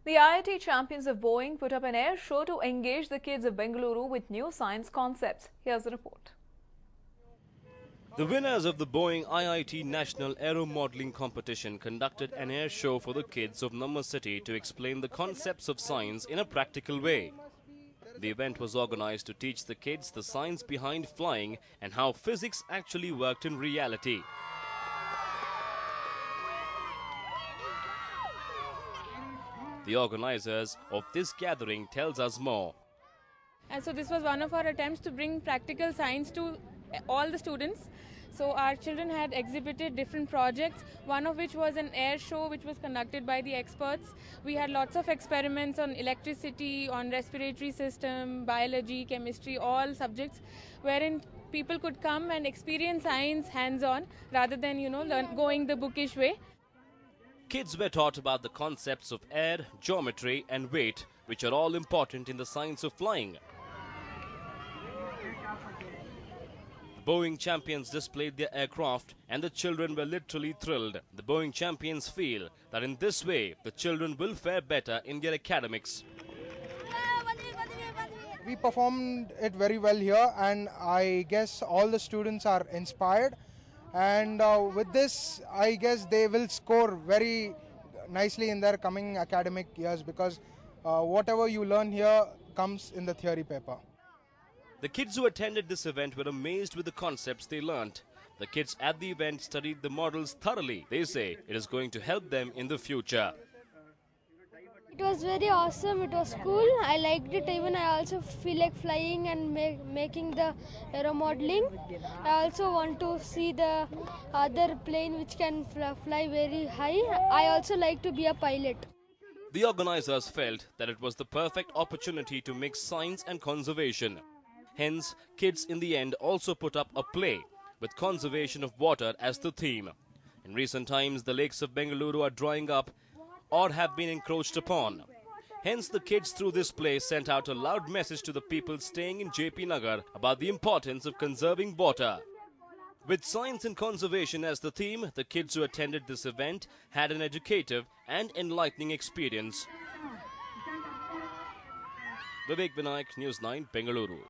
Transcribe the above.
The IIT champions of Boeing put up an air show to engage the kids of Bengaluru with new science concepts. Here's the report. The winners of the Boeing IIT National Aero Modeling Competition conducted an air show for the kids of Namma City to explain the concepts of science in a practical way. The event was organized to teach the kids the science behind flying and how physics actually worked in reality. The organizers of this gathering tells us more. And so this was one of our attempts to bring practical science to all the students. So our children had exhibited different projects, one of which was an air show which was conducted by the experts. We had lots of experiments on electricity, on respiratory system, biology, chemistry, all subjects, wherein people could come and experience science hands-on rather than, going the bookish way. Kids were taught about the concepts of air, geometry and weight, which are all important in the science of flying. The Boeing champions displayed their aircraft and the children were literally thrilled. The Boeing champions feel that in this way, the children will fare better in their academics. We performed it very well here, and I guess all the students are inspired. And with this, I guess they will score very nicely in their coming academic years, because whatever you learn here comes in the theory paper. The kids who attended this event were amazed with the concepts they learnt. The kids at the event studied the models thoroughly. They say it is going to help them in the future. It was very awesome. It was cool. I liked it. Even I also feel like flying and making the aero modeling. I also want to see the other plane which can fly very high. I also like to be a pilot. The organizers felt that it was the perfect opportunity to mix science and conservation. Hence, kids in the end also put up a play with conservation of water as the theme. In recent times, the lakes of Bengaluru are drying up or have been encroached upon. Hence, the kids through this play sent out a loud message to the people staying in JP Nagar about the importance of conserving water. With science and conservation as the theme, the kids who attended this event had an educative and enlightening experience. Vivek Vinayak, News 9, Bengaluru.